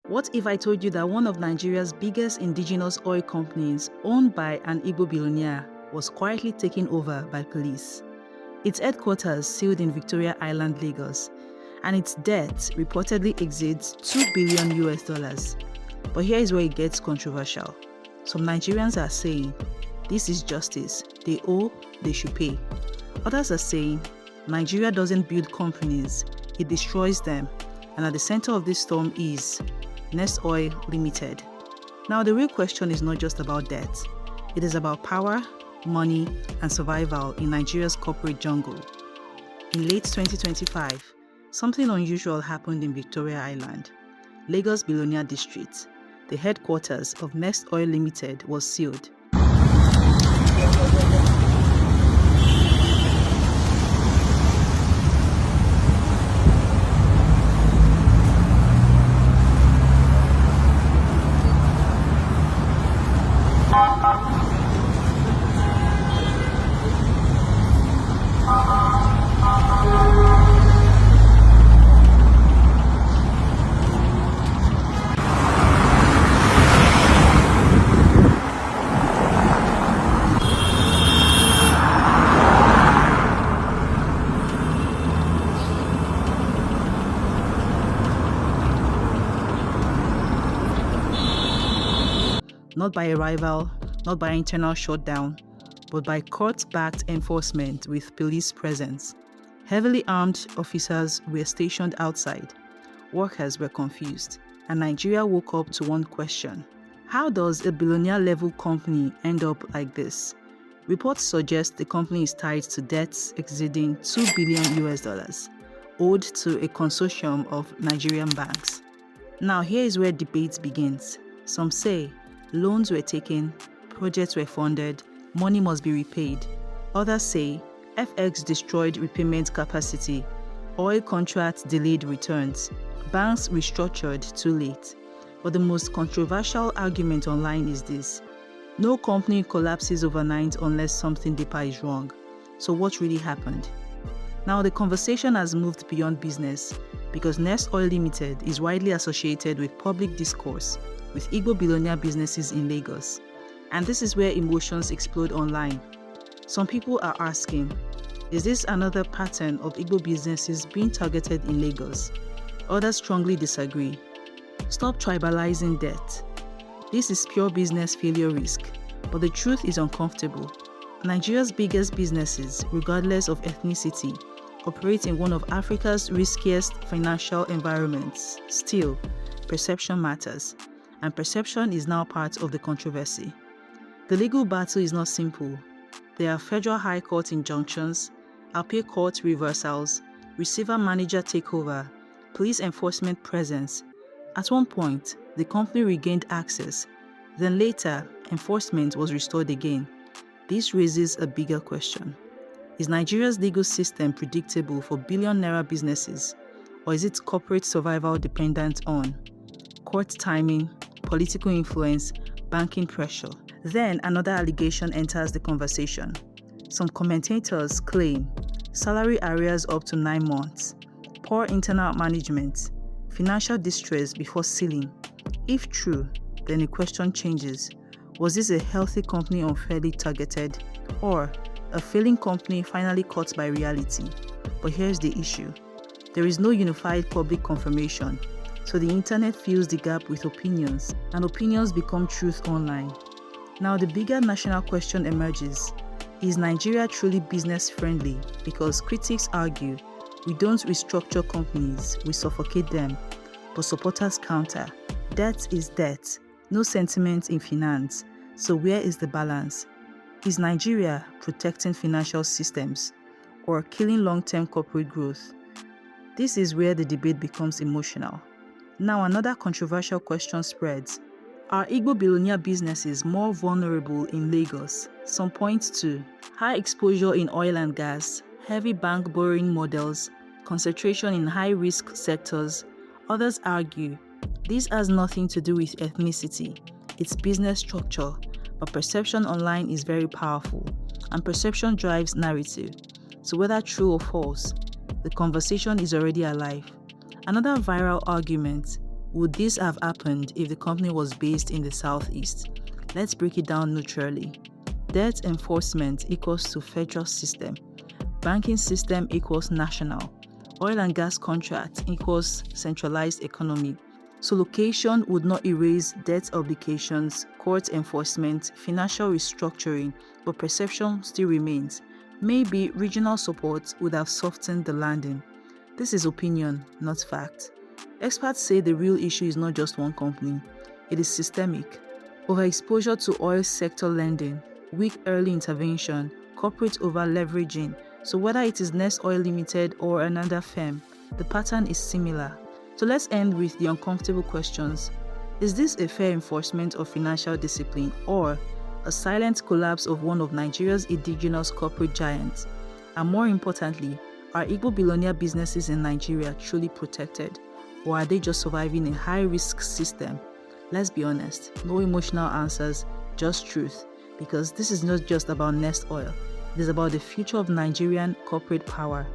What if I told you that one of Nigeria's biggest indigenous oil companies, owned by an IGBO billionaire, was quietly taken over by police? Its headquarters sealed in Victoria Island, Lagos, and its debt reportedly exceeds $2 billion. But here is where it gets controversial. Some Nigerians are saying, this is justice, they owe, they should pay. Others are saying, Nigeria doesn't build companies, it destroys them, and at the center of this storm is Nestoil Limited. Now, the real question is not just about debt. It is about power, money, and survival in Nigeria's corporate jungle. In late 2025, something unusual happened in Victoria Island. Lagos Billionaire District, the headquarters of Nestoil Limited, was sealed. Not by a rival, not by internal shutdown, but by court-backed enforcement with police presence. Heavily armed officers were stationed outside. Workers were confused, and Nigeria woke up to one question. How does a billionaire-level company end up like this? Reports suggest the company is tied to debts exceeding $2 billion, owed to a consortium of Nigerian banks. Now here is where debate begins. Some say loans were taken, projects were funded, money must be repaid. Others say FX destroyed repayment capacity, oil contracts delayed returns, banks restructured too late. But the most controversial argument online is this: no company collapses overnight unless something deeper is wrong. So what really happened? Now the conversation has moved beyond business because Nestoil Limited is widely associated with public discourse with IGBO billionaire businesses in Lagos. And this is where emotions explode online. Some people are asking, is this another pattern of IGBO businesses being targeted in Lagos? Others strongly disagree. Stop tribalizing debt. This is pure business failure risk, but the truth is uncomfortable. Nigeria's biggest businesses, regardless of ethnicity, operate in one of Africa's riskiest financial environments. Still, perception matters, and perception is now part of the controversy. The legal battle is not simple. There are federal high court injunctions, appeal court reversals, receiver-manager takeover, police enforcement presence. At one point, the company regained access. Then later, enforcement was restored again. This raises a bigger question. Is Nigeria's legal system predictable for billion-naira businesses, or is its corporate survival dependent on court timing, political influence, banking pressure? Then another allegation enters the conversation. Some commentators claim salary arrears up to 9 months, poor internal management, financial distress before sealing. If true, then the question changes. Was this a healthy company unfairly targeted, or a failing company finally caught by reality? But here's the issue. There is no unified public confirmation, so the internet fills the gap with opinions, and opinions become truth online. Now the bigger national question emerges. Is Nigeria truly business-friendly? Because critics argue, we don't restructure companies, we suffocate them. But supporters counter, debt is debt, no sentiment in finance. So where is the balance? Is Nigeria protecting financial systems or killing long-term corporate growth? This is where the debate becomes emotional. Now another controversial question spreads. Are IGBO billionaire businesses more vulnerable in Lagos? Some point to high exposure in oil and gas, heavy bank borrowing models, concentration in high-risk sectors. Others argue this has nothing to do with ethnicity, it's business structure, but perception online is very powerful, and perception drives narrative. So whether true or false, the conversation is already alive. Another viral argument: Would this have happened if the company was based in the southeast? Let's break it down neutrally. Debt enforcement equals to federal system. Banking system equals national. Oil and gas contract equals centralized economy. So location would not erase debt obligations, court enforcement, financial restructuring, but perception still remains. Maybe regional support would have softened the landing. This is opinion, not fact. Experts say the real issue is not just one company, it is systemic. Overexposure to oil sector lending, weak early intervention, corporate over-leveraging. So whether it is Nestoil Limited or another firm, the pattern is similar. So let's end with the uncomfortable questions. Is this a fair enforcement of financial discipline or a silent collapse of one of Nigeria's indigenous corporate giants? And more importantly, are IGBO billionaire businesses in Nigeria truly protected? Or are they just surviving a high-risk system? Let's be honest, no emotional answers, just truth. Because this is not just about Nestoil, it is about the future of Nigerian corporate power.